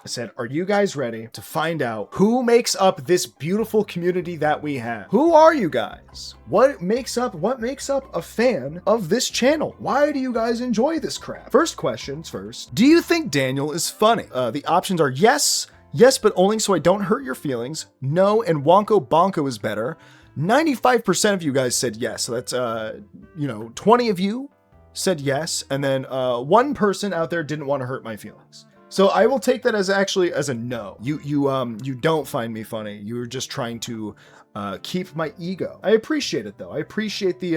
I said, are you guys ready to find out who makes up this beautiful community that we have? Who are you guys? What makes up a fan of this channel? Why do you guys enjoy this crap? First questions first. Do you think Daniel is funny? The options are yes, but only so I don't hurt your feelings. No, and Wonko Bonko is better. 95% of you guys said yes. So that's, 20 of you said yes. And then one person out there didn't want to hurt my feelings. So I will take that as a no. You don't find me funny. You're just trying to keep my ego. I appreciate it though. I appreciate the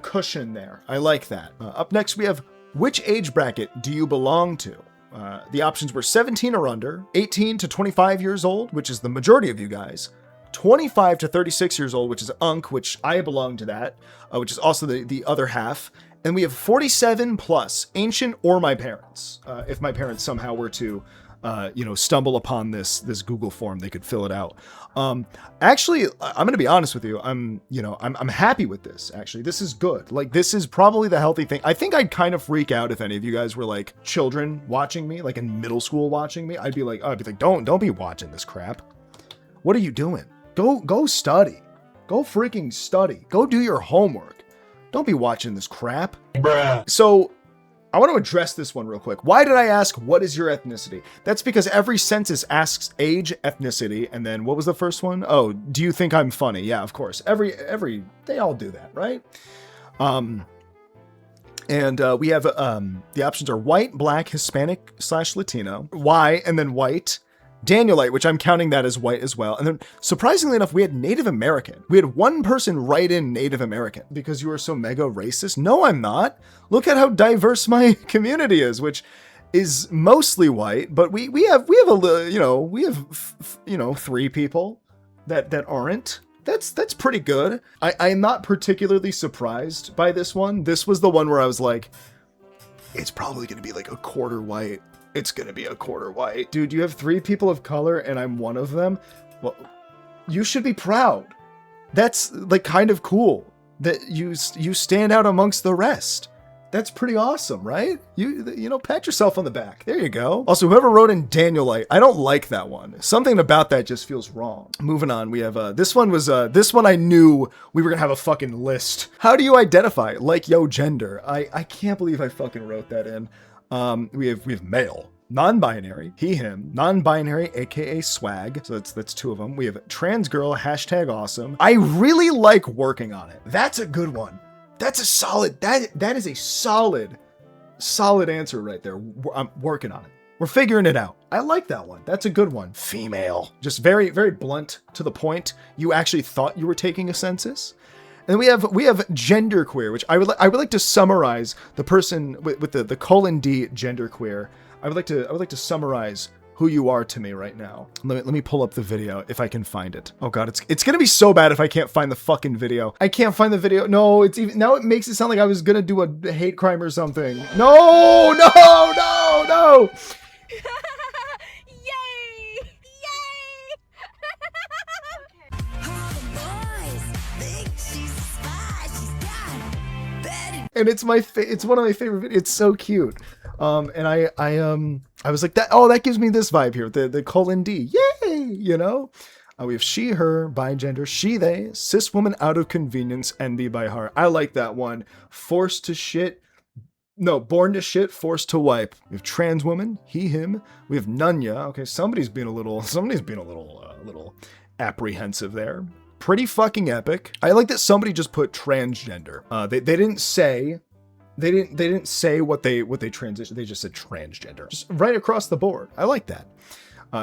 cushion there. I like that. Up next we have, which age bracket do you belong to? The options were 17 or under, 18 to 25 years old, which is the majority of you guys, 25 to 36 years old, which is UNC, which I belong to that, which is also the other half. And we have 47 plus, ancient or my parents. If my parents somehow were to, stumble upon this Google form, they could fill it out. Actually, I'm gonna be honest with you. I'm happy with this. Actually, this is good. Like, this is probably the healthy thing. I think I'd kind of freak out if any of you guys were like children watching me, like in middle school watching me. I'd be like, don't be watching this crap. What are you doing? Go study. Go freaking study. Go do your homework. Don't be watching this crap. Bruh. So I want to address this one real quick. Why did I ask, what is your ethnicity? That's because every census asks age, ethnicity, and then what was the first one? Oh, do you think I'm funny? Yeah, of course. They all do that, right? We have, the options are white, black, Hispanic / Latino, Y, and then white. Danielite, which I'm counting that as white as well. And then surprisingly enough, we had Native American. We had one person write in Native American. Because you are so mega racist? No, I'm not. Look at how diverse my community is, which is mostly white, but we have 3 people that aren't. That's pretty good. I'm not particularly surprised by this one. This was the one where I was like, it's probably going to be like a quarter white. It's gonna be a quarter white. Dude, you have 3 people of color and I'm one of them? Well, you should be proud. That's like kind of cool that you stand out amongst the rest. That's pretty awesome, right? You pat yourself on the back. There you go. Also, whoever wrote in Danielite, I don't like that one. Something about that just feels wrong. Moving on, we have, this one I knew we were gonna have a fucking list. How do you identify? Like, yo, gender. I can't believe I fucking wrote that in. We have male, non-binary, he, him, non-binary, aka swag. So that's 2 of them. We have trans girl, #awesome. I really like working on it. That's a good one. That's a solid, that is a solid answer right there. I'm working on it. We're figuring it out. I like that one. That's a good one. Female, just very, very blunt to the point. You actually thought you were taking a census. And we have genderqueer, which I would like to summarize the person with the :D genderqueer. I would like to summarize who you are to me right now. Let me pull up the video if I can find it. Oh god, it's gonna be so bad if I can't find the fucking video. I can't find the video. No, now it makes it sound like I was gonna do a hate crime or something. No. And it's one of my favorite videos. It's so cute. And I was like, that gives me this vibe here. The :D. Yay! We have she, her, bi gender, she, they, cis woman out of convenience, envy by heart. I like that one. Born to shit, forced to wipe. We have trans woman, he, him. We have Nunya. Okay, somebody's being a little apprehensive there. Pretty fucking epic. I like that somebody just put transgender. They didn't say what they transitioned. They just said transgender, just right across the board. I like that.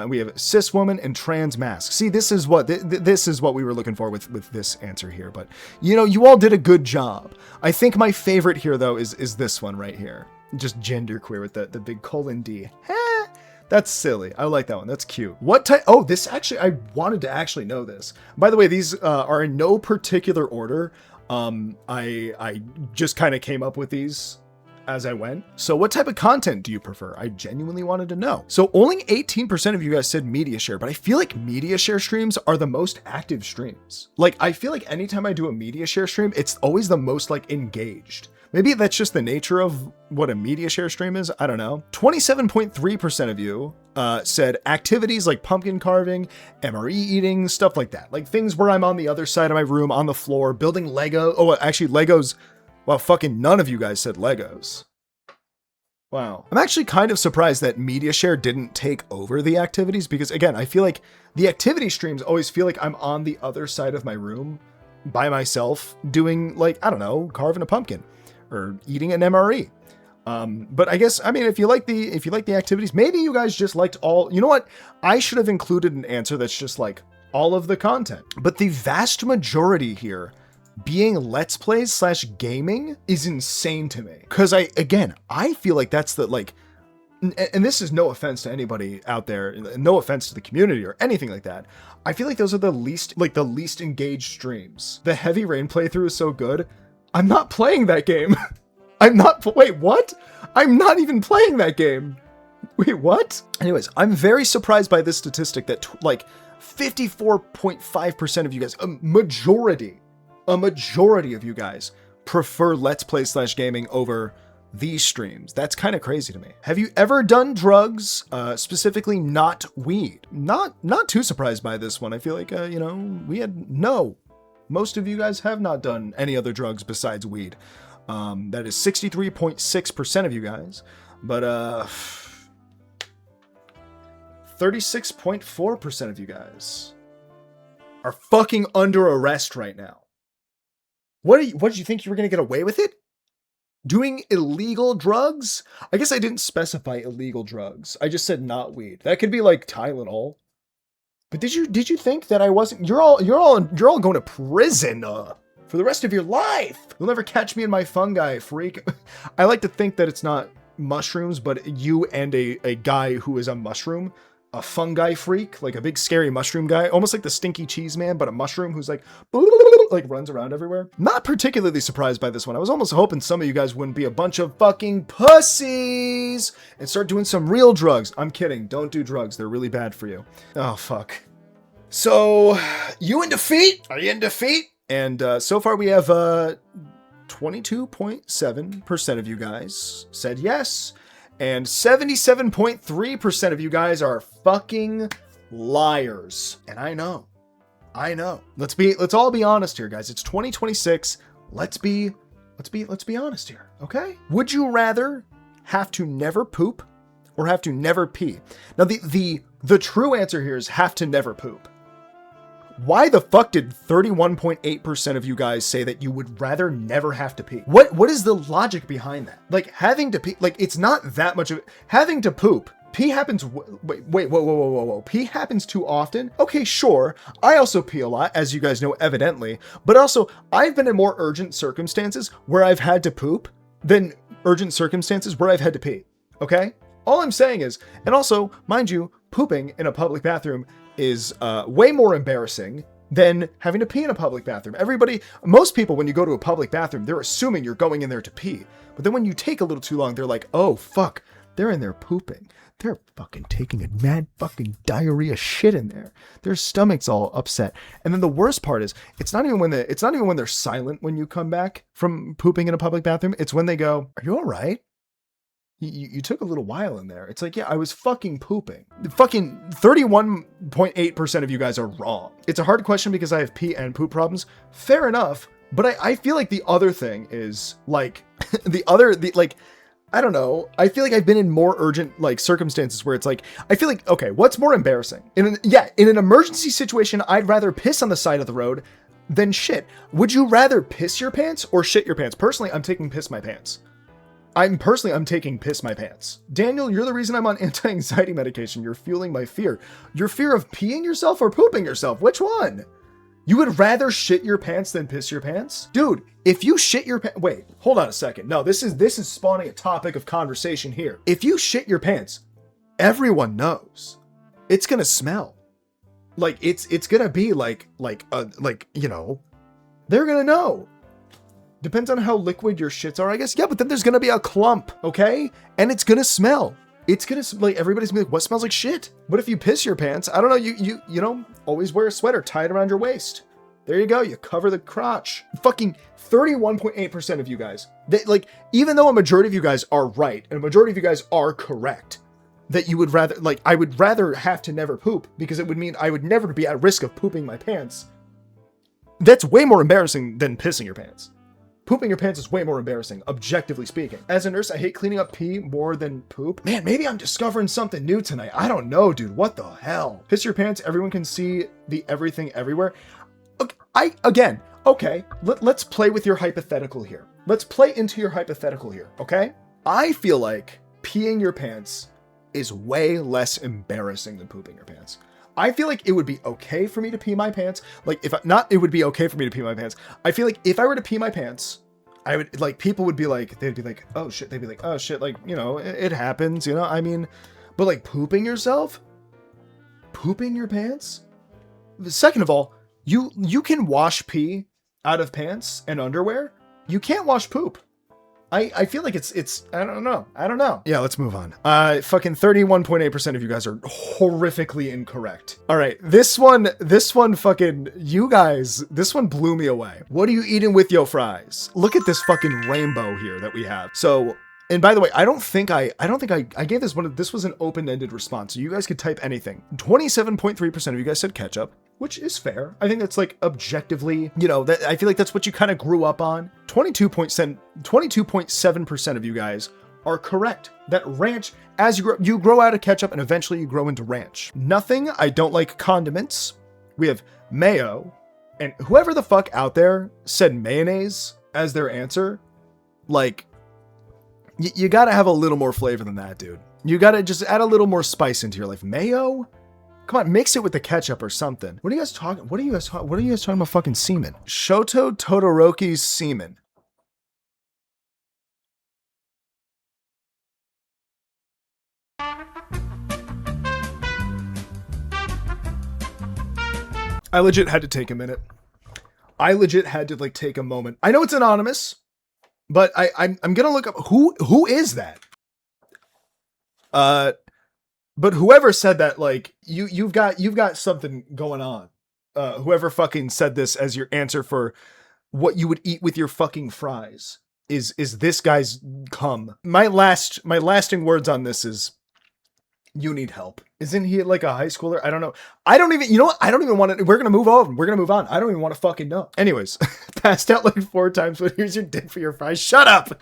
We have cis woman and trans mask. See, this is what we were looking for with this answer here. But you all did a good job. I think my favorite here though is this one right here. Just genderqueer with the big :D. That's silly. I like that one. That's cute. What type? Oh, this actually, I wanted to actually know this. By the way, these are in no particular order. I just kind of came up with these as I went. So what type of content do you prefer? I genuinely wanted to know. So only 18% of you guys said media share, but I feel like media share streams are the most active streams. Like, I feel like anytime I do a media share stream, it's always the most like engaged. Maybe that's just the nature of what a media share stream is. I don't know. 27.3% of you said activities like pumpkin carving, MRE eating, stuff like that. Like things where I'm on the other side of my room, on the floor, building Lego. Oh, actually Legos. Well, fucking none of you guys said Legos. Wow. I'm actually kind of surprised that media share didn't take over the activities because, again, I feel like the activity streams always feel like I'm on the other side of my room by myself doing, like, I don't know, carving a pumpkin or eating an MRE. But I guess, I mean, if you like the activities, maybe you guys just liked all, you know what? I should have included an answer that's just like all of the content. But the vast majority here being Let's Plays / gaming is insane to me. Cause I feel like that's the, like, and this is no offense to anybody out there, no offense to the community or anything like that. I feel like those are the least engaged streams. The Heavy Rain playthrough is so good. I'm not playing that game. Wait, what? I'm not even playing that game. Wait, what? Anyways, I'm very surprised by this statistic that like 54.5% of you guys, a majority of you guys prefer Let's Play / gaming over these streams. That's kind of crazy to me. Have you ever done drugs, specifically not weed? Not too surprised by this one. I feel like, you know, most of you guys have not done any other drugs besides weed. That is 63.6% of you guys, but 36.4% of you guys are fucking under arrest right now. What did you think you were going to get away with it? Doing illegal drugs? I guess I didn't specify illegal drugs. I just said not weed. That could be like Tylenol. But did you think that I wasn't? You're all going to prison for the rest of your life. You'll never catch me in my fungi, freak. I like to think that it's not mushrooms, but you and a guy who is a mushroom, a fungi freak, like a big scary mushroom guy, almost like the Stinky Cheese Man, but a mushroom who's like runs around everywhere. Not particularly surprised by this one. I was almost hoping some of you guys wouldn't be a bunch of fucking pussies and start doing some real drugs. I'm kidding. Don't do drugs. They're really bad for you. Oh, fuck. So, you in defeat? Are you in defeat? And so far we have 22.7% of you guys said yes. And 77.3% of you guys are fucking liars. And I know. Let's all be honest here, guys. It's 2026. Let's be honest here, okay? Would you rather have to never poop or have to never pee? Now the true answer here is have to never poop. Why the fuck did 31.8% of you guys say that you would rather never have to pee? What is the logic behind that? Like having to pee, like it's not that much of it. Having to poop, pee happens, whoa. Pee happens too often? Okay, sure. I also pee a lot, as you guys know, evidently. But also, I've been in more urgent circumstances where I've had to poop than urgent circumstances where I've had to pee, okay? All I'm saying is, and also, mind you, pooping in a public bathroom is way more embarrassing than having to pee in a public bathroom. Most people, when you go to a public bathroom, they're assuming you're going in there to pee. But then when you take a little too long, they're like, oh, fuck, they're in there pooping. They're fucking taking a mad fucking diarrhea shit in there. Their stomach's all upset. And then the worst part is, it's not even when they're silent when you come back from pooping in a public bathroom. It's when they go, are you all right? You took a little while in there. It's like, yeah, I was fucking pooping. Fucking 31.8% of you guys are wrong. It's a hard question because I have pee and poop problems. Fair enough. But I feel like the other thing is like I don't know. I feel like I've been in more urgent like circumstances where it's like, I feel like, okay, what's more embarrassing? In an emergency situation, I'd rather piss on the side of the road than shit. Would you rather piss your pants or shit your pants? Personally, I'm taking piss my pants. I'm taking piss my pants. Daniel, you're the reason I'm on anti-anxiety medication. You're fueling my fear. Your fear of peeing yourself or pooping yourself? Which one? You would rather shit your pants than piss your pants? Dude, if you shit your pants... Wait, hold on a second. No, this is spawning a topic of conversation here. If you shit your pants, everyone knows. It's gonna smell. Like, it's gonna be like, you know, they're gonna know. Depends on how liquid your shits are, I guess. Yeah, but then there's gonna be a clump, okay? And it's gonna smell. It's gonna, like, everybody's gonna be like, what smells like shit? What if you piss your pants? I don't know, you know, always wear a sweater, tie it around your waist. There you go. You cover the crotch. Fucking 31.8% of you guys. Like, even though a majority of you guys are right and a majority of you guys are correct, that you would rather, like, I would rather have to never poop because it would mean I would never be at risk of pooping my pants. That's way more embarrassing than pissing your pants. Pooping your pants is way more embarrassing, objectively speaking. As a nurse, I hate cleaning up pee more than poop. Man, maybe I'm discovering something new tonight. I don't know, dude. What the hell? Piss your pants, everyone can see the everything everywhere. Okay, let's play with your hypothetical here. Let's play into your hypothetical here, okay? I feel like peeing your pants is way less embarrassing than pooping your pants. I feel like it would be okay for me to pee my pants. Like, it would be okay for me to pee my pants. I feel like if I were to pee my pants, I would, like, people would be like, they'd be like, oh shit, like, you know, it happens, you know, I mean, but like pooping yourself? Pooping your pants? Second of all, you can wash pee out of pants and underwear. You can't wash poop. I feel like it's I don't know. Yeah, let's move on. Fucking 31.8% of you guys are horrifically incorrect. All right, this one fucking, you guys, this one blew me away. What are you eating with your fries? Look at this fucking rainbow here that we have. So, and by the way, I don't think I gave this one, this was an open-ended response, so you guys could type anything. 27.3% of you guys said ketchup, which is fair. I think that's like objectively, you know, that I feel like that's what you kind of grew up on. 22.7% of you guys are correct. That ranch, as you grow out of ketchup and eventually you grow into ranch. Nothing, I don't like condiments. We have mayo, and whoever the fuck out there said mayonnaise as their answer, like, you gotta have a little more flavor than that, dude. You gotta just add a little more spice into your life. Mayo? Come on, mix it with the ketchup or something. What are you guys talking about fucking semen? Shoto Todoroki's semen. I legit had to take a minute. I legit had to like take a moment. I know it's anonymous, but I'm gonna look up who is that? But whoever said that, like, you've got something going on. Whoever fucking said this as your answer for what you would eat with your fucking fries is this guy's cum. My lasting words on this is, you need help. Isn't he like a high schooler? I don't know. I don't even want to, we're going to move on. I don't even want to fucking know. Anyways, passed out like 4 times, but here's your dick for your fries. Shut up.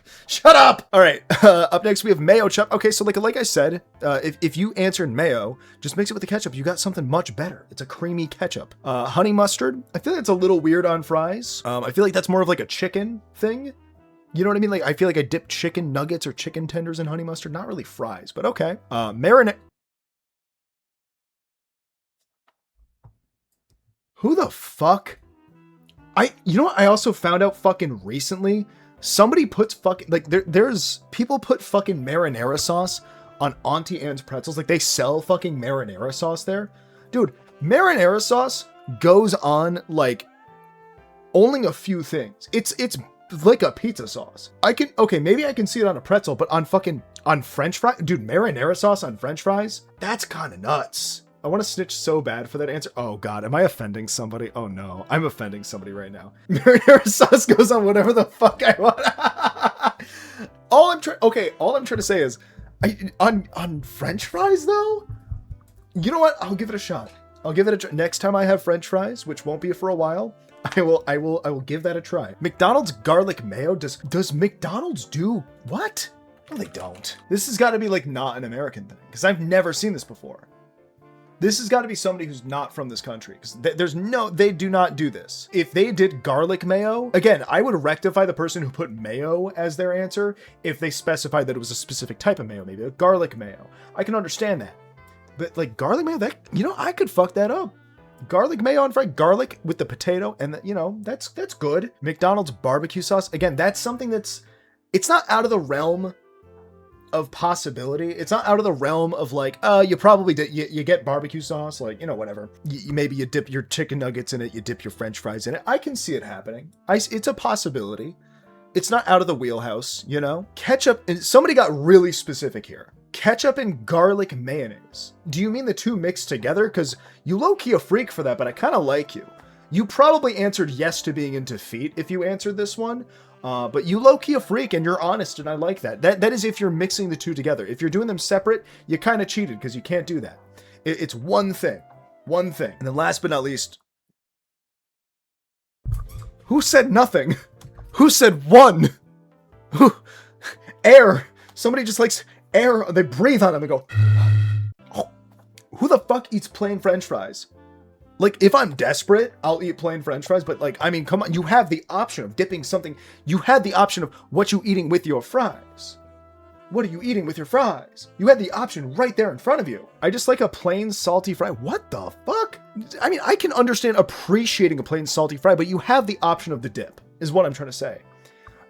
All right. Up next, we have mayo chup. Okay. So like I said, if you answered mayo, just mix it with the ketchup. You got something much better. It's a creamy ketchup. Honey mustard. I feel like it's a little weird on fries. I feel like that's more of like a chicken thing. You know what I mean? Like, I feel like I dip chicken nuggets or chicken tenders in honey mustard. Not really fries, but okay. Marinade. Who the fuck? You know what? I also found out fucking recently. Somebody puts fucking, like, there's people put fucking marinara sauce on Auntie Anne's pretzels. Like, they sell fucking marinara sauce there. Dude, marinara sauce goes on, like, only a few things. It's like a pizza sauce. Maybe I can see it on a pretzel, but on French fries, dude, marinara sauce on French fries? That's kind of nuts. I want to snitch so bad for that answer. Oh god, am I offending somebody? Oh no, I'm offending somebody right now. Marinara sauce goes on whatever the fuck I want. all I'm trying to say is, on French fries though? You know what? I'll give it a shot. Next time I have French fries, which won't be for a while, I will give that a try. McDonald's garlic mayo. Does McDonald's do what? No, they don't. This has got to be like not an American thing, because I've never seen this before. This has got to be somebody who's not from this country, because they do not do this. If they did garlic mayo, again, I would rectify the person who put mayo as their answer if they specified that it was a specific type of mayo, maybe a garlic mayo. I can understand that. But like garlic mayo, that, you know, I could fuck that up. Garlic mayo on fried garlic with the potato, and you know, that's good. McDonald's barbecue sauce, again, that's something it's not out of the realm of possibility. It's not out of the realm of like, you probably did, you get barbecue sauce, like, you know, whatever. Maybe you dip your chicken nuggets in it, you dip your French fries in it. I can see it happening. It's a possibility. It's not out of the wheelhouse, you know? Ketchup, and somebody got really specific here. Ketchup and garlic mayonnaise. Do you mean the two mixed together? Because you low-key a freak for that, but I kind of like you. You probably answered yes to being into feet if you answered this one. But you low-key a freak and you're honest, and I like that. That is if you're mixing the two together. If you're doing them separate, you kind of cheated because you can't do that. It's one thing. One thing. And then last but not least, who said nothing? Who said one? Who? Air. Somebody just likes air. They breathe on it and they go, oh. Who the fuck eats plain French fries? Like, if I'm desperate, I'll eat plain French fries, but like, I mean, come on, you have the option of dipping something. You had the option of what you eating with your fries. What are you eating with your fries? You had the option right there in front of you. I just like a plain salty fry. What the fuck? I mean, I can understand appreciating a plain salty fry, but you have the option of the dip, is what I'm trying to say.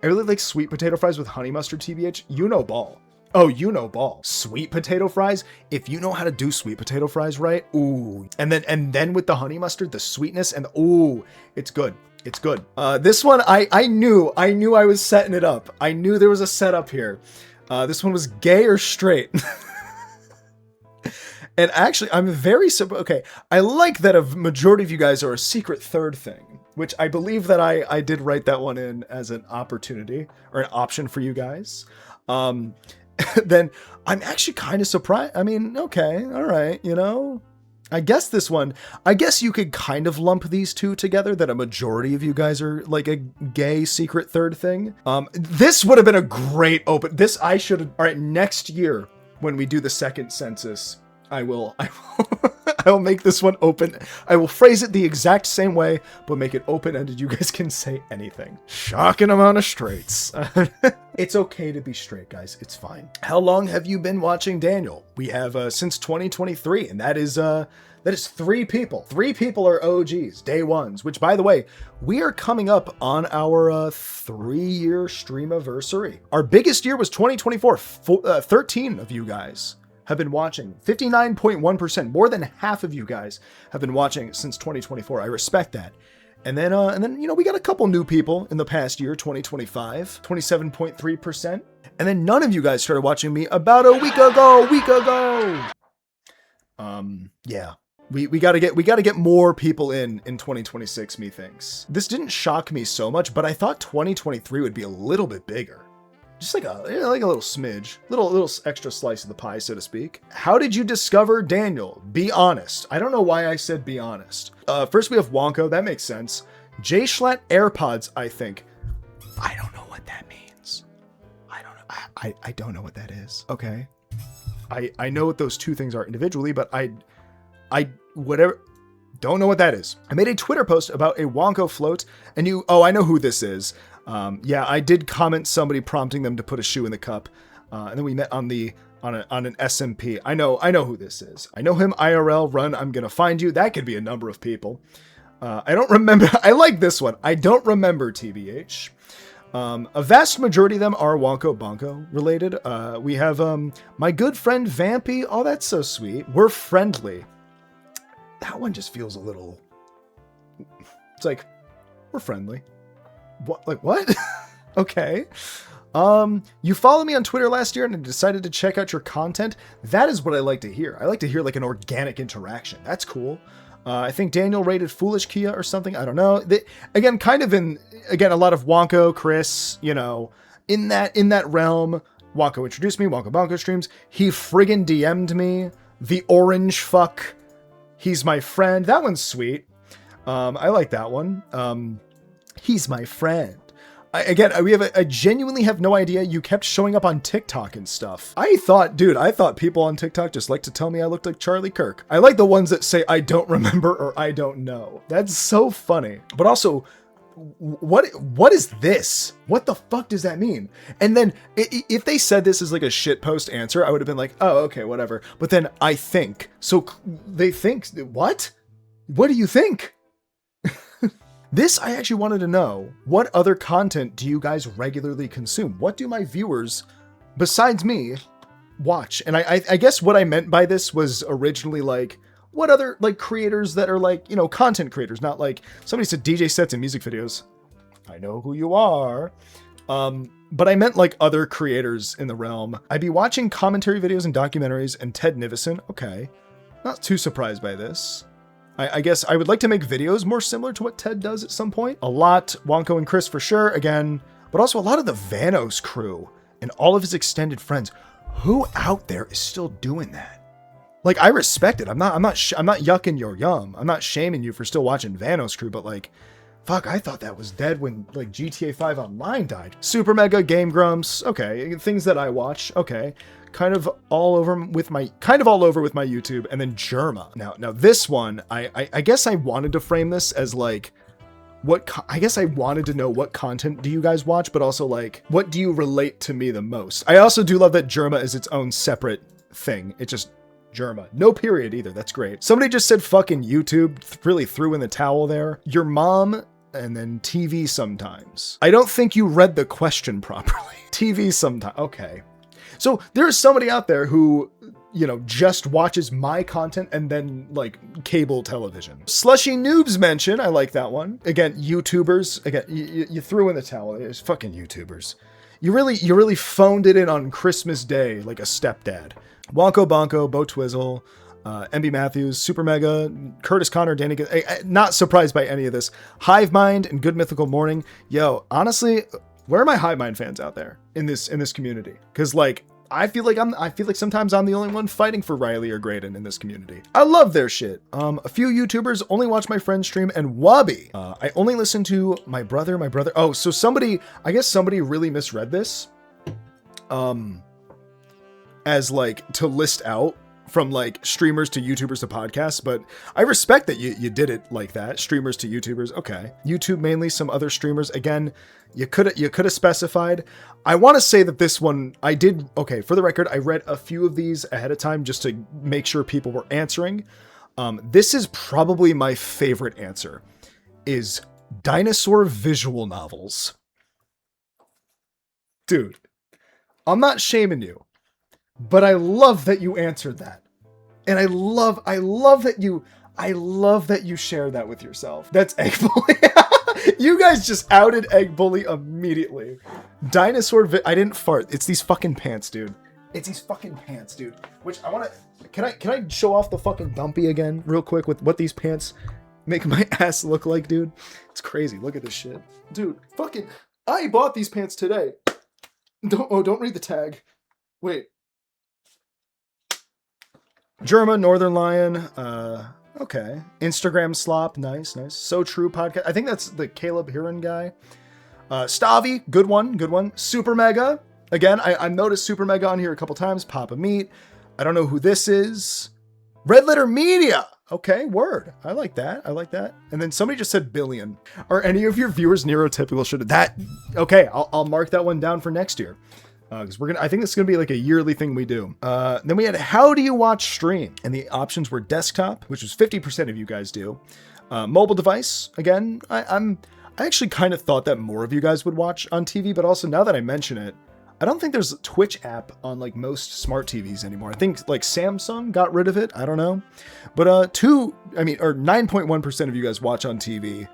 I really like sweet potato fries with honey mustard, TBH. You know ball. Oh, you know ball. Sweet potato fries. If you know how to do sweet potato fries right, ooh. And then with the honey mustard, the sweetness and ooh, it's good. It's good. This one, I knew I was setting it up. I knew there was a setup here. This one was gay or straight. And actually, I'm very okay. I like that a majority of you guys are a secret third thing, which I believe that I did write that one in as an opportunity or an option for you guys. Then I'm actually kind of surprised. I mean, okay, all right, you know, I guess you could kind of lump these two together, that a majority of you guys are like a gay secret third thing. This would have been a great open. All right, next year when we do the second census, I will make this one open. I will phrase it the exact same way, but make it open-ended. You guys can say anything. Shocking amount of straights. It's okay to be straight, guys. It's fine. How long have you been watching Daniel? We have since 2023, and that is 3 people. 3 people are OGs, day ones, which, by the way, we are coming up on our 3-year streamiversary. Our biggest year was 2024. 13 of you guys have been watching. 59.1%, more than half of you guys have been watching since 2024. I respect that. And then, you know, we got a couple new people in the past year, 2025, 27.3%. And then none of you guys started watching me about a week ago. Yeah. We gotta get more people in 2026, methinks. This didn't shock me so much, but I thought 2023 would be a little bit bigger. Just like a little smidge, little extra slice of the pie, so to speak. How did you discover Daniel? Be honest. I don't know why I said be honest. First we have Wonko, that makes sense. J Schlatt AirPods, I think. I don't know what that means. I don't know. I don't know what that is. Okay. I know what those two things are individually, but I whatever. Don't know what that is. I made a Twitter post about a Wonko float, and I know who this is. Yeah, I did comment somebody prompting them to put a shoe in the cup, and then we met on an SMP. I know who this is. I know him IRL. Run, I'm gonna find you. That could be a number of people. I don't remember. I like this one. I don't remember, TBH. A vast majority of them are Wonko Bonko related. We have my good friend Vampy. Oh, that's so sweet. We're friendly. That one just feels a little. It's like we're friendly. What? Like what? Okay. You followed me on Twitter last year and I decided to check out your content. That is what I like to hear. I like to hear like an organic interaction. That's cool. I think Daniel rated Foolish Kia or something. I don't know. Again, kind of a lot of Wonko, Chris, you know, in that realm. Wonko introduced me, Wonko Bonko streams. He friggin' DM'd me. The orange fuck. He's my friend. That one's sweet. I like that one. He's my friend. I genuinely have no idea. You kept showing up on TikTok and stuff. I thought people on TikTok just like to tell me I looked like Charlie Kirk. I like the ones that say I don't remember or I don't know. That's so funny. But also, what is this? What the fuck does that mean? And then if they said this is like a shit post answer, I would have been like, oh, okay, whatever. But then I think. So they think, what? What do you think? This, I actually wanted to know, what other content do you guys regularly consume? What do my viewers, besides me, watch? And I guess what I meant by this was originally like, what other like creators that are like, you know, content creators, not like somebody said DJ sets and music videos. I know who you are. But I meant like other creators in the realm. I'd be watching commentary videos and documentaries and Ted Nivison. Okay. Not too surprised by this. I guess I would like to make videos more similar to what Ted does at some point. A lot, Wonko and Chris for sure, again, but also a lot of the Vanos crew and all of his extended friends. Who out there is still doing that? Like, I respect it. I'm not yucking your yum. I'm not shaming you for still watching Vanos crew, but like, fuck, I thought that was dead when like GTA 5 Online died. Super Mega, Game Grumps, okay, things that I watch, okay. Kind of all over with my YouTube, and then Germa. Now this one, I guess I wanted to frame this as like, I guess I wanted to know what content do you guys watch, but also like, what do you relate to me the most? I also do love that Germa is its own separate thing. It just, Germa. No period either. That's great. Somebody just said fucking YouTube, really threw in the towel there. Your mom, and then TV sometimes. I don't think you read the question properly. TV sometimes. Okay. So there's somebody out there who, you know, just watches my content and then like cable television. Slushy Noobs mention, I like that one. Again, YouTubers, again, you threw in the towel. It's fucking YouTubers. You really phoned it in on Christmas Day like a stepdad. Wonko Bonko, Bo Twizzle, MB Matthews, Super Mega, Curtis Connor, Danny, not surprised by any of this. Hive Mind and Good Mythical Morning. Yo, honestly, where are my Hive Mind fans out there in this community? Because like, I feel like sometimes I'm the only one fighting for Riley or Graydon in this community. I love their shit. A few YouTubers only watch my friend's stream, and Wabi. I only listen to my brother. Oh, so I guess somebody really misread this. As like to list out from like streamers to YouTubers to podcasts, but I respect that you did it like that. Streamers to YouTubers. Okay. YouTube mainly, some other streamers. Again, you could have specified. I want to say that this one I did. Okay. For the record, I read a few of these ahead of time just to make sure people were answering. This is probably my favorite answer, is dinosaur visual novels. Dude, I'm not shaming you, but I love that you answered that. And I love that you shared that with yourself. That's Egg Bully. You guys just outed Egg Bully immediately. I didn't fart. It's these fucking pants, dude. Which I want to, can I show off the fucking dumpy again real quick with what these pants make my ass look like, dude? It's crazy. Look at this shit. Dude, fucking, I bought these pants today. Don't read the tag. Wait. Germa, Northern Lion, okay. Instagram Slop, nice. So True podcast. I think that's the Caleb Huron guy. Stavi, good one. Super Mega. Again, I've noticed Super Mega on here a couple times. Papa Meat. I don't know who this is. Red Letter Media. Okay, word. I like that. And then somebody just said billion. Are any of your viewers neurotypical? Should that? Okay, I'll mark that one down for next year. Because I think this is gonna be like a yearly thing we do. Then we had how do you watch stream? And the options were desktop, which was 50% of you guys do. Mobile device, again, I actually kind of thought that more of you guys would watch on TV, but also now that I mention it, I don't think there's a Twitch app on like most smart TVs anymore. I think like Samsung got rid of it. I don't know. But 9.1% of you guys watch on TV.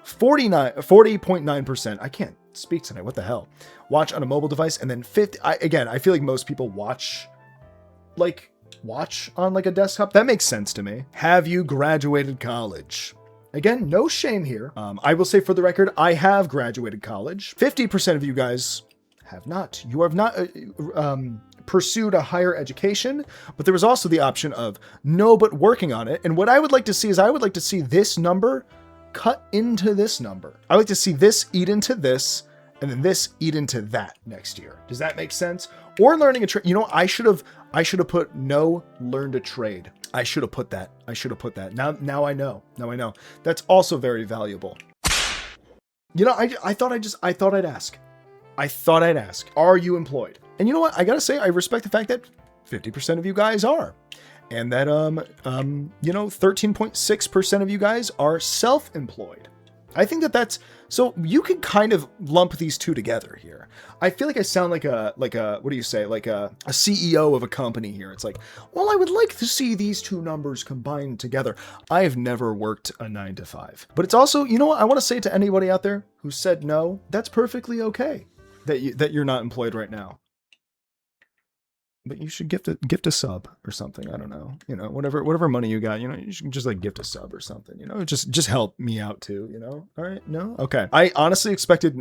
40.9%. I can't speak tonight. What the hell? Watch on a mobile device, and then 50. I feel like most people watch on like a desktop. That makes sense to me. Have you graduated college? Again, no shame here. I will say for the record, I have graduated college. 50% of you guys have not. You have not pursued a higher education, but there was also the option of no, but working on it. And what I would like to see is I would like to see this number cut into this number. I like to see this eat into this, and then this eat into that next year. Does that make sense? Or learning a trade. You know, I should have put no learn to trade. I should have put that. Now I know. That's also very valuable. You know, I thought I'd ask. Are you employed? And you know what? I gotta say, I respect the fact that 50% of you guys are. And that, 13.6% of you guys are self-employed. I think that's, so you can kind of lump these two together here. I feel like I sound like a, what do you say? Like a CEO of a company here. It's like, well, I would like to see these two numbers combined together. I have never worked a 9 to 5, but it's also, you know what? I want to say to anybody out there who said no, that's perfectly okay that you're not employed right now. But you should gift a sub or something. I don't know. You know, whatever money you got, you know, you should just like gift a sub or something, you know, just help me out too, you know? All right. No. Okay. I honestly expected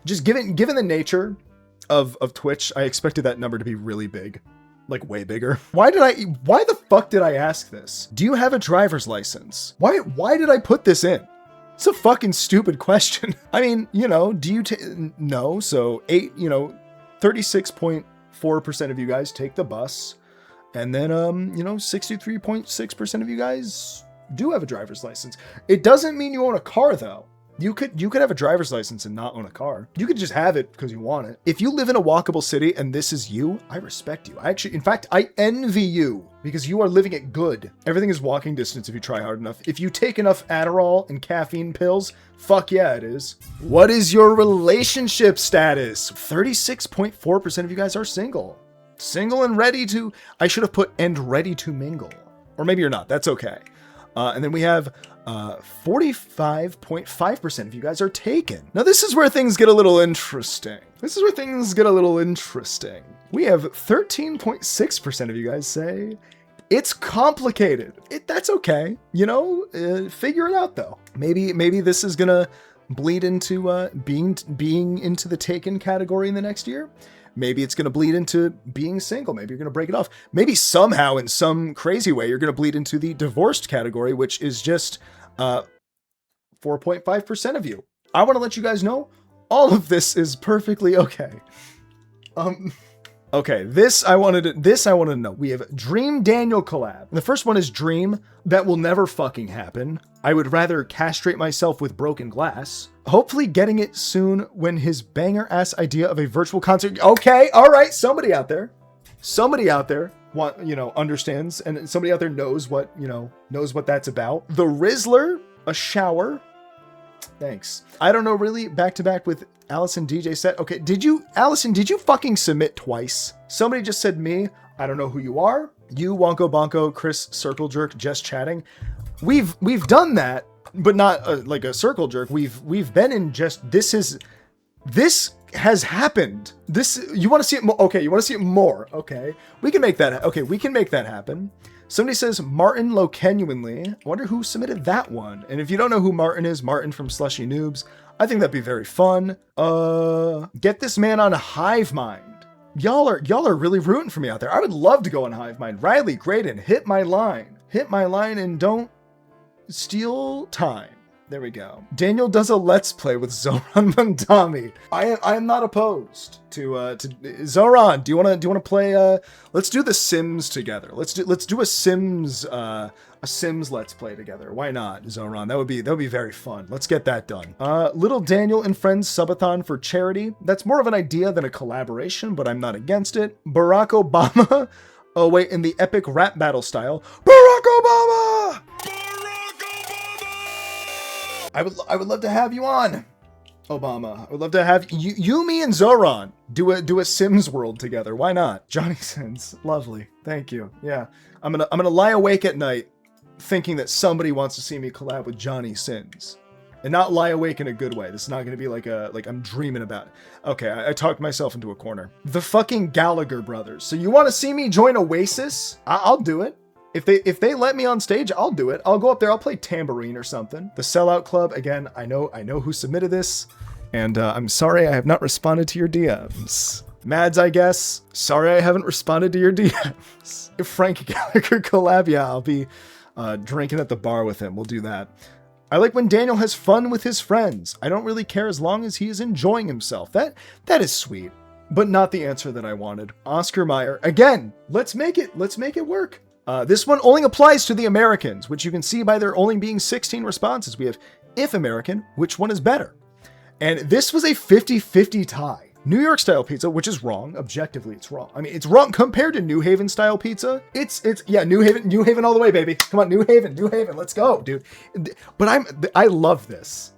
just given the nature of Twitch, I expected that number to be really big. Like way bigger. Why the fuck did I ask this? Do you have a driver's license? Why did I put this in? It's a fucking stupid question. I mean, you know, do you no, so 36.4% of you guys take the bus, and then 63.6% of you guys do have a driver's license. It doesn't mean you own a car though. You could have a driver's license and not own a car. You could just have it because you want it. If you live in a walkable city and this is you, I respect you. In fact, I envy you because you are living it good. Everything is walking distance if you try hard enough. If you take enough Adderall and caffeine pills, fuck yeah, it is. What is your relationship status? 36.4% of you guys are single. Single and ready to, I should have put and ready to mingle. Or maybe you're not, that's okay. And then we have 45.5% of you guys are taken. Now this is where things get a little interesting. We have 13.6% of you guys say it's complicated. That's okay. You know, figure it out though. Maybe this is gonna bleed into being into the taken category in the next year. Maybe it's going to bleed into being single. Maybe you're going to break it off. Maybe somehow in some crazy way, you're going to bleed into the divorced category, which is just 4.5% of you. I want to let you guys know all of this is perfectly okay. Okay, this I wanted to know. We have Dream Daniel collab. The first one is Dream. That will never fucking happen. I would rather castrate myself with broken glass. Hopefully getting it soon when his banger ass idea of a virtual concert. Okay, all right, somebody out there understands, and somebody out there knows what that's about. The Rizzler, a shower. Thanks. I don't know, really, back to back with Allison DJ set. Okay, Allison, did you fucking submit twice? Somebody just said me. I don't know who you are. You, Wonko Bonko, Chris Circle Jerk, just chatting. We've done that, but not like a circle jerk. We've been in just, this has happened. You want to see it more? Okay, you want to see it more? Okay, we can make that happen. Somebody says Martin Lokenuinly. I wonder who submitted that one. And if you don't know who Martin is, Martin from Slushy Noobs, I think that'd be very fun. Get this man on Hive Mind. Y'all are really rooting for me out there. I would love to go on Hive Mind. Riley Graydon, hit my line and don't steal time. There we go. Daniel does a let's play with Zoran Mandami. I am not opposed to Zoran. Do you want to play? Let's do the Sims together. Let's do a Sims let's play together. Why not, Zoran? That would be very fun. Let's get that done. Little Daniel and Friends subathon for charity. That's more of an idea than a collaboration, but I'm not against it. Barack Obama. Oh wait, in the epic rap battle style. Barack Obama. I would love to have you on, Obama. I would love to have you, me, and Zoran do a Sims world together. Why not? Johnny Sins, lovely. Thank you. Yeah, I'm gonna lie awake at night thinking that somebody wants to see me collab with Johnny Sins, and not lie awake in a good way. This is not gonna be like I'm dreaming about it. Okay, I talked myself into a corner. The fucking Gallagher brothers. So you want to see me join Oasis? I'll do it. If they let me on stage, I'll do it. I'll go up there. I'll play tambourine or something. The Sellout Club, again, I know who submitted this, and I'm sorry I have not responded to your DMs. Mads, I guess. Sorry I haven't responded to your DMs. If Frank Gallagher collab, yeah, I'll be drinking at the bar with him. We'll do that. I like when Daniel has fun with his friends. I don't really care as long as he is enjoying himself. That is sweet, but not the answer that I wanted. Oscar Mayer, again, let's make it work. This one only applies to the Americans, which you can see by there only being 16 responses. We have if American, which one is better? And this was a 50-50 tie. New York style pizza, which is wrong. Objectively, it's wrong. I mean, it's wrong compared to New Haven style pizza. Yeah, New Haven all the way, baby. Come on, New Haven, let's go, dude. But I love this.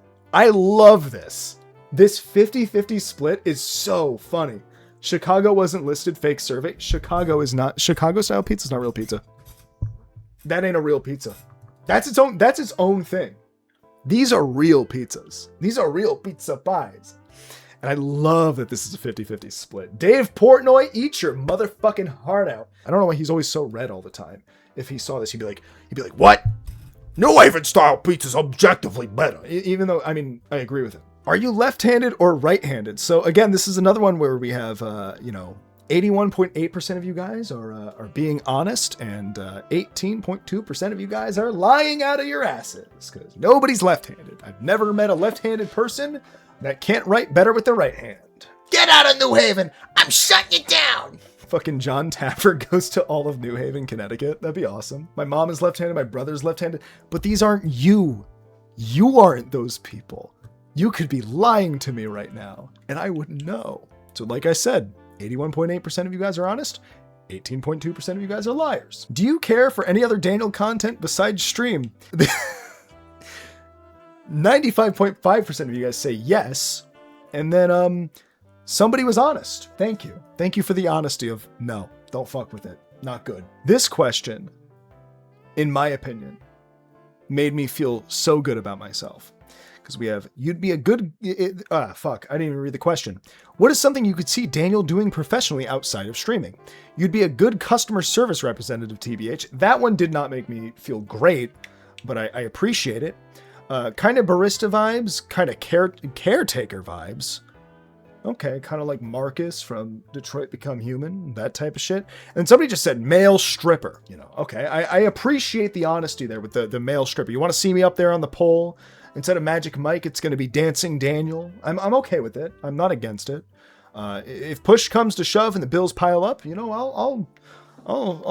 This 50-50 split is so funny. Chicago wasn't listed, fake survey. Chicago style pizza is not real pizza. That ain't a real pizza. That's its own thing. These are real pizzas. These are real pizza pies. And I love that this is a 50-50 split. Dave Portnoy, eat your motherfucking heart out. I don't know why he's always so red all the time. If he saw this, he'd be like, what? New Haven style pizza's objectively better. Even though, I mean, I agree with him. Are you left-handed or right-handed? So again, this is another one where we have, 81.8% of you guys are being honest, and 18.2% of you guys are lying out of your asses, because nobody's left-handed. I've never met a left-handed person that can't write better with their right hand. Get out of New Haven! I'm shutting you down! Fucking John Taffer goes to all of New Haven, Connecticut. That'd be awesome. My mom is left-handed, my brother's left-handed, but these aren't you. You aren't those people. You could be lying to me right now, and I wouldn't know. So like I said, 81.8% of you guys are honest, 18.2% of you guys are liars. Do you care for any other Daniel content besides stream? 95.5% of you guys say yes, and then somebody was honest. Thank you. Thank you for the honesty of no, don't fuck with it. Not good. This question, in my opinion, made me feel so good about myself. Because we have, you'd be a good, fuck, I didn't even read the question. What is something you could see Daniel doing professionally outside of streaming? You'd be a good customer service representative, TBH. That one did not make me feel great, but I appreciate it. Kind of barista vibes, kind of caretaker vibes. Okay, kind of like Marcus from Detroit Become Human, that type of shit. And somebody just said male stripper, Okay, I appreciate the honesty there with the male stripper. You want to see me up there on the pole? Instead of Magic Mike, it's going to be Dancing Daniel. I'm okay with it. I'm not against it. If push comes to shove and the bills pile up, I'll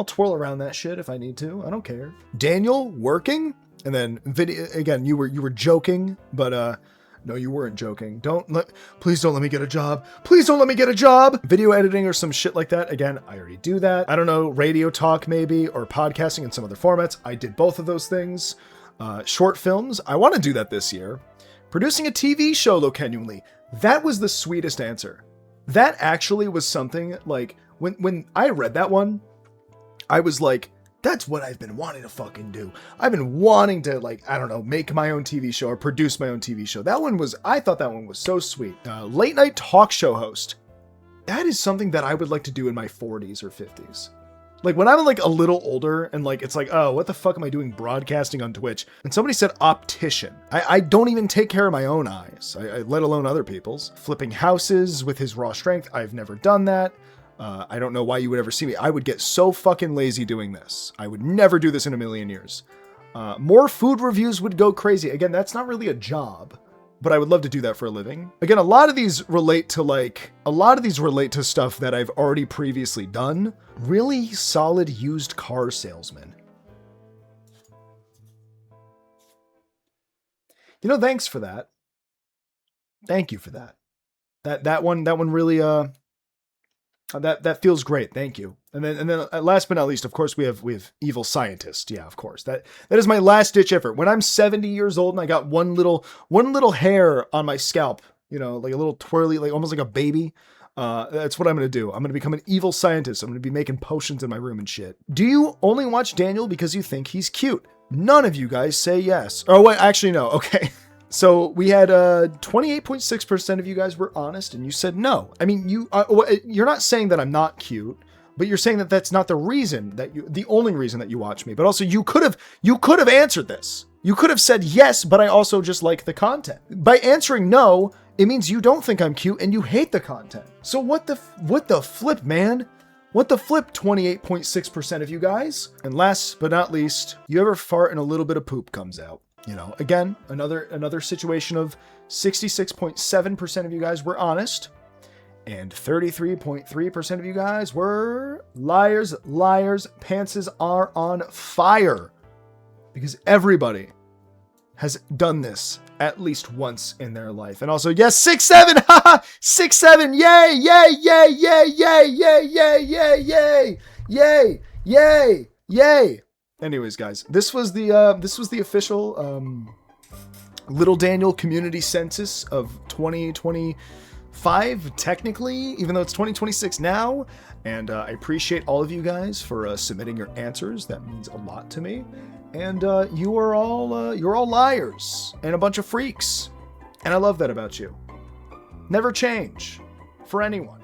twirl around that shit if I need to. I don't care. Daniel working, and then video again. You were joking, but no, you weren't joking. Please don't let me get a job. Please don't let me get a job. Video editing or some shit like that. Again, I already do that. I don't know, radio talk maybe, or podcasting in some other formats. I did both of those things. Short films, I want to do that this year. Producing a TV show, Lokenually, that was the sweetest answer. That actually was something, like, when I read that one, I was like, that's what I've been wanting to fucking do. I've been wanting to, make my own TV show or produce my own TV show. I thought that one was so sweet. Late night talk show host. That is something that I would like to do in my 40s or 50s. Like when I'm like a little older and like, it's like, oh, what the fuck am I doing broadcasting on Twitch? And somebody said optician. I don't even take care of my own eyes, let alone other people's. Flipping houses with his raw strength. I've never done that. I don't know why you would ever see me. I would get so fucking lazy doing this. I would never do this in a million years. More food reviews would go crazy. Again, that's not really a job, but I would love to do that for a living. Again, a lot of these relate to stuff that I've already previously done. Really solid used car salesman. Thanks for that. Thank you for that. That one really that feels great. Thank you. And then last but not least, of course, we have evil scientist. Yeah, of course. That is my last ditch effort. When I'm 70 years old and I got one little hair on my scalp, like a little twirly, like almost like a baby. That's what I'm going to do. I'm going to become an evil scientist. I'm going to be making potions in my room and shit. Do you only watch Daniel because you think he's cute? None of you guys say yes. Oh, wait, actually, no. Okay. So we had 28.6% of you guys were honest and you said no. I mean, you're not saying that I'm not cute, but you're saying that that's not the only reason that you watch me. But also you could have answered this. You could have said yes, but I also just like the content. By answering no, it means you don't think I'm cute and you hate the content. So what the flip, man? What the flip, 28.6% of you guys? And last but not least, you ever fart and a little bit of poop comes out? Again, another situation of 66.7% of you guys were honest and 33.3% of you guys were liars. Pantses are on fire because everybody has done this at least once in their life. And also, yes, 6-7, haha, 6-7, yay, yay, yay, yay, yay, yay, yay, yay, yay, yay, yay. Anyways, guys, this was the official Little Daniel Community Census of 2025, technically, even though it's 2026 now. And I appreciate all of you guys for submitting your answers. That means a lot to me. And you're all liars and a bunch of freaks, and I love that about you. never change for anyone.